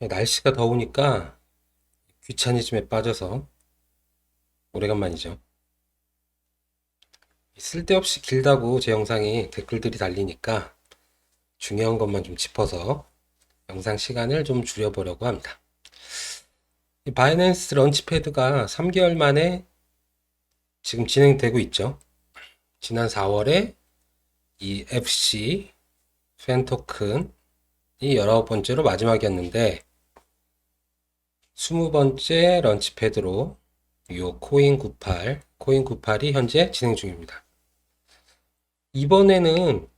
날씨가 더우니까 귀차니즘에 빠져서 오래간만이죠. 쓸데없이 길다고 제 영상이 댓글들이 달리니까 중요한 것만 좀 짚어서 영상 시간을 좀 줄여보려고 합니다. 이 바이낸스 런치패드가 3개월 만에 지금 진행되고 있죠. 지난 4월에 이 FC 팬 토큰이 19번째로 마지막이었는데 20번째 런치패드로 이 코인 98이 현재 진행 중입니다. 이번에는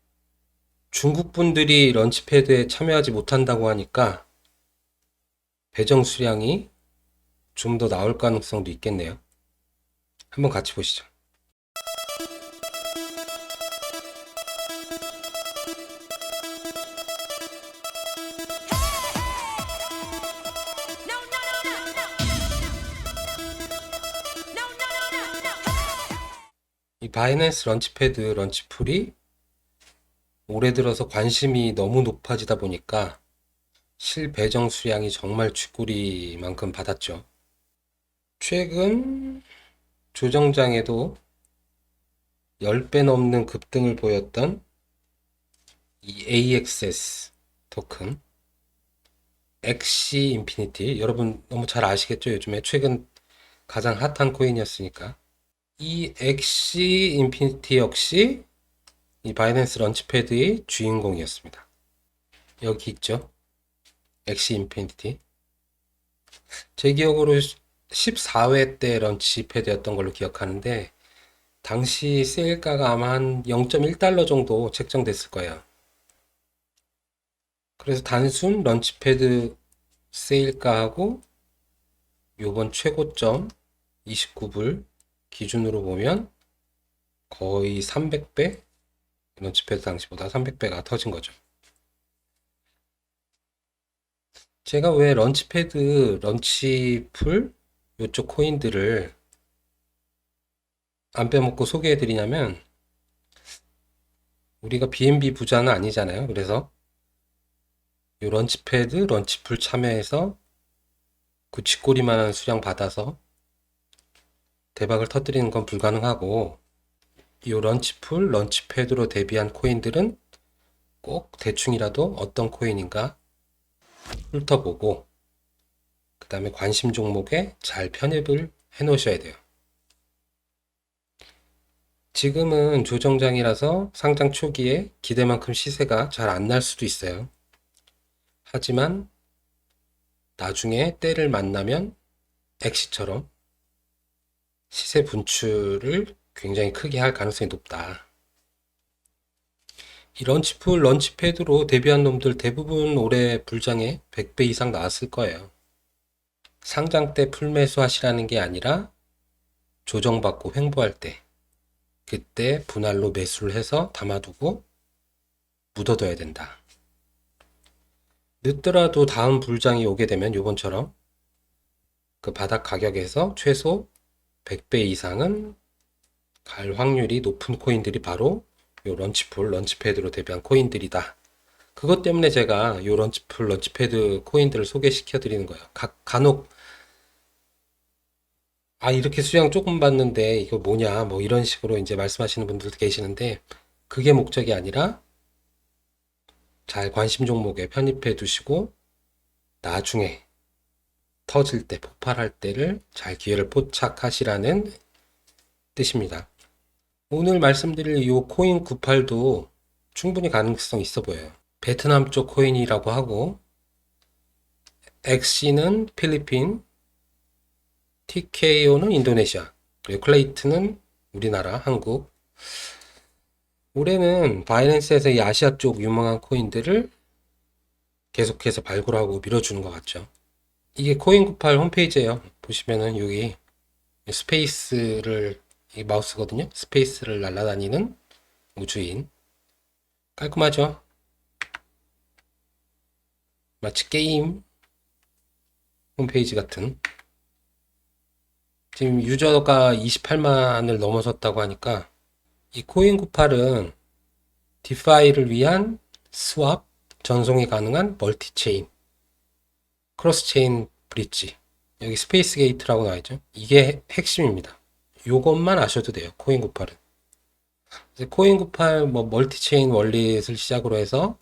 중국 분들이 런치패드에 참여하지 못한다고 하니까 배정 수량이 좀 더 나올 가능성도 있겠네요. 한번 같이 보시죠. 이 바이낸스 런치패드 런치풀이 올해 들어서 관심이 너무 높아지다 보니까 실배정 수량이 정말 쥐꼬리만큼 받았죠. 최근 조정장에도 10배 넘는 급등을 보였던 이 AXS 토큰 엑시 인피니티, 여러분 너무 잘 아시겠죠? 요즘에 최근 가장 핫한 코인이었으니까. 이 엑시 인피니티 역시 이 바이낸스 런치패드의 주인공이었습니다. 여기 있죠? 엑시 인피니티. 제 기억으로 14회 때 런치패드였던 걸로 기억하는데 당시 세일가가 아마 한 0.1달러 정도 책정됐을 거예요. 그래서 단순 런치패드 세일가하고 요번 최고점 29불 기준으로 보면 거의 300배? 런치패드 당시보다 300배가 터진 거죠. 제가 왜 런치패드, 런치풀 요쪽 코인들을 안 빼먹고 소개해 드리냐면 우리가 BNB 부자는 아니잖아요. 그래서 요 런치패드, 런치풀 참여해서 그 쥐꼬리만한 수량 받아서 대박을 터뜨리는 건 불가능하고 이 런치풀, 런치패드로 대비한 코인들은 꼭 대충이라도 어떤 코인인가 훑어보고 그 다음에 관심 종목에 잘 편입을 해 놓으셔야 돼요. 지금은 조정장이라서 상장 초기에 기대만큼 시세가 잘 안 날 수도 있어요. 하지만 나중에 때를 만나면 엑시처럼 시세 분출을 굉장히 크게 할 가능성이 높다. 이 런치풀, 런치패드로 데뷔한 놈들 대부분 올해 불장에 100배 이상 나왔을 거예요. 상장 때 풀매수 하시라는 게 아니라 조정받고 횡보할 때 그때 분할로 매수를 해서 담아두고 묻어둬야 된다. 늦더라도 다음 불장이 오게 되면 요번처럼 그 바닥 가격에서 최소 100배 이상은 갈 확률이 높은 코인들이 바로 요 런치풀, 런치패드로 대비한 코인들이다. 그것 때문에 제가 요 런치풀, 런치패드 코인들을 소개시켜 드리는 거예요. 간혹 이렇게 수량 조금 받는데 이거 뭐냐 뭐 이런 식으로 이제 말씀하시는 분들도 계시는데 그게 목적이 아니라 잘 관심 종목에 편입해 두시고 나중에 터질 때 폭발할 때를 잘 기회를 포착하시라는 뜻입니다. 오늘 말씀드릴 이 코인 98도 충분히 가능성 있어 보여요. 베트남 쪽 코인이라고 하고 엑시는 필리핀, TKO는 인도네시아, 그리고 클레이트는 우리나라, 한국. 올해는 바이낸스에서 이 아시아 쪽 유망한 코인들을 계속해서 발굴하고 밀어주는 것 같죠. 이게 코인98 홈페이지예요. 보시면은 여기 스페이스를 이 마우스거든요. 스페이스를 날아다니는 우주인. 깔끔하죠? 마치 게임 홈페이지 같은. 지금 유저가 28만을 넘어섰다고 하니까 이 코인98은 디파이를 위한 스왑, 전송이 가능한 멀티체인 크로스체인 브릿지. 여기 스페이스 게이트라고 나와있죠. 이게 핵심입니다. 요것만 아셔도 돼요. 코인98은. 코인98 뭐 멀티체인 원릿을 시작으로 해서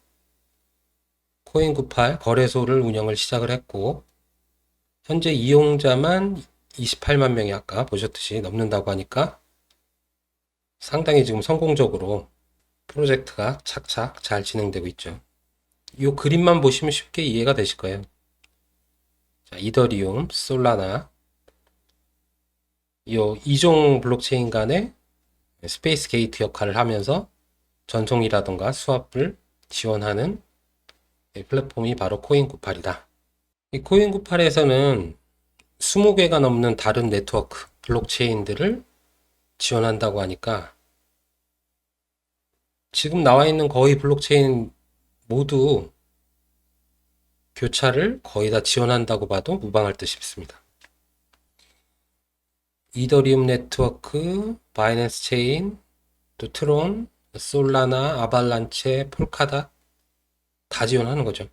코인98 거래소를 운영을 시작을 했고, 현재 이용자만 28만 명이 아까 보셨듯이 넘는다고 하니까 상당히 지금 성공적으로 프로젝트가 착착 잘 진행되고 있죠. 이 그림만 보시면 쉽게 이해가 되실 거예요. 자, 이더리움, 솔라나, 이 이종 블록체인 간의 스페이스 게이트 역할을 하면서 전송이라던가 수합을 지원하는 플랫폼이 바로 코인98이다. 이 코인98에서는 20개가 넘는 다른 네트워크, 블록체인들을 지원한다고 하니까 지금 나와 있는 거의 블록체인 모두 교차를 거의 다 지원한다고 봐도 무방할 듯 싶습니다. 이더리움 네트워크, 바이낸스 체인, 또 트론, 솔라나, 아발란체, 폴카다 다 지원하는 거죠.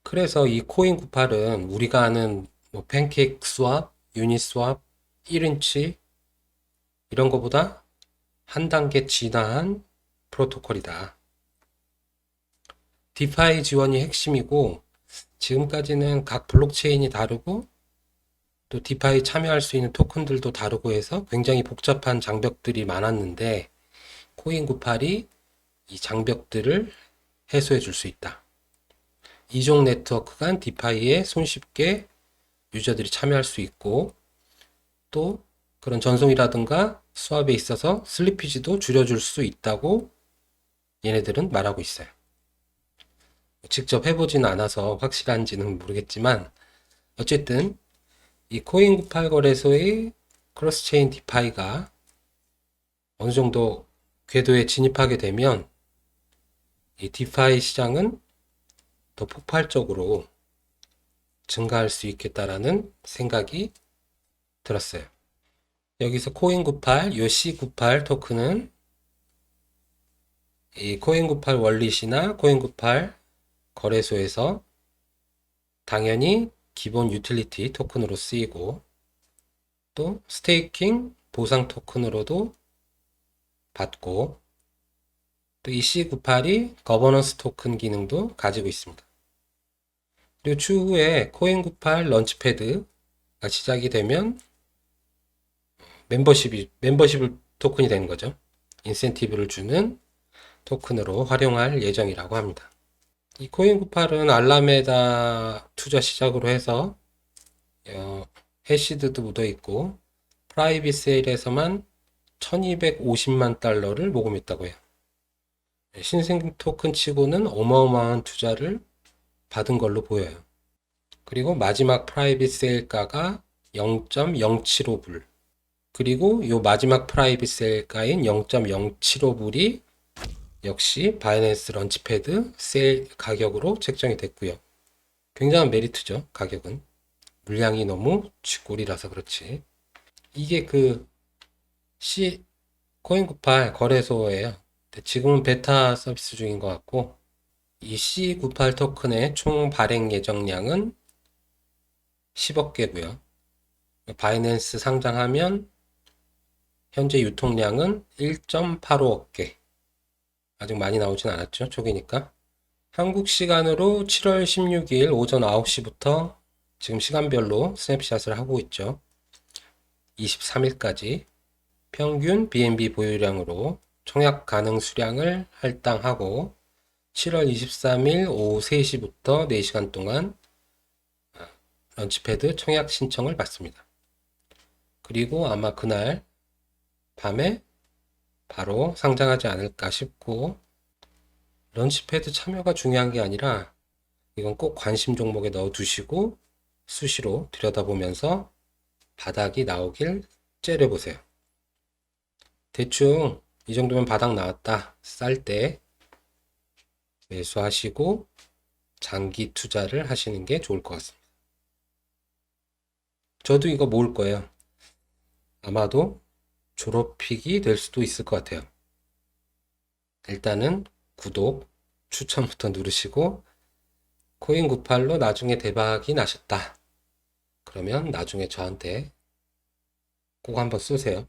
그래서 이 코인98은 우리가 아는 뭐 팬케이크 스왑, 유니 스왑, 1인치 이런 거보다 한 단계 진화한 프로토콜이다. 디파이 지원이 핵심이고 지금까지는 각 블록체인이 다르고 또 디파이 참여할 수 있는 토큰들도 다르고 해서 굉장히 복잡한 장벽들이 많았는데 코인98이 이 장벽들을 해소해 줄 수 있다. 이종 네트워크 간 디파이에 손쉽게 유저들이 참여할 수 있고 또 그런 전송이라든가 수합에 있어서 슬리피지도 줄여줄 수 있다고 얘네들은 말하고 있어요. 직접 해보진 않아서 확실한지는 모르겠지만 어쨌든 이 코인98 거래소의 크로스체인 디파이가 어느 정도 궤도에 진입하게 되면 이 디파이 시장은 더 폭발적으로 증가할 수 있겠다라는 생각이 들었어요. 여기서 코인98, 요 C98 토큰은 이 코인98 월릿이나 코인98 거래소에서 당연히 기본 유틸리티 토큰으로 쓰이고 또 스테이킹 보상 토큰으로도 받고 또 이 C98이 거버넌스 토큰 기능도 가지고 있습니다. 그리고 추후에 코인98 런치패드가 시작이 되면 멤버십 토큰이 되는 거죠. 인센티브를 주는 토큰으로 활용할 예정이라고 합니다. 이 코인98은 알라메다 투자 시작으로 해서 해시드도 묻어 있고 프라이빗 세일에서만 1250만 달러를 모금했다고 해요. 신생 토큰 치고는 어마어마한 투자를 받은 걸로 보여요. 그리고 마지막 프라이빗 세일가가 0.075불. 그리고 요 마지막 프라이빗 세일가인 0.075불이 역시 바이낸스 런치패드 세일 가격으로 책정이 됐고요. 굉장한 메리트죠, 가격은. 물량이 너무 쥐꼬리라서 그렇지. 이게 그 코인98 거래소예요. 지금은 베타 서비스 중인 것 같고 이 C98 토큰의 총 발행 예정량은 10억 개고요. 바이낸스 상장하면 현재 유통량은 1.85억 개. 아직 많이 나오진 않았죠. 초기니까. 한국 시간으로 7월 16일 오전 9시부터 지금 시간별로 스냅샷을 하고 있죠. 23일까지 평균 BNB 보유량으로 청약 가능 수량을 할당하고 7월 23일 오후 3시부터 4시간 동안 런치패드 청약 신청을 받습니다. 그리고 아마 그날 밤에 바로 상장하지 않을까 싶고 런치패드 참여가 중요한 게 아니라 이건 꼭 관심 종목에 넣어 두시고 수시로 들여다보면서 바닥이 나오길 째려보세요. 대충 이 정도면 바닥 나왔다. 쌀 때 매수하시고 장기 투자를 하시는 게 좋을 것 같습니다. 저도 이거 모을 거예요. 아마도 졸업픽이 될 수도 있을 것 같아요. 일단은 구독, 추천부터 누르시고 코인 98로 나중에 대박이 나셨다. 그러면 나중에 저한테 꼭 한번 쏘세요.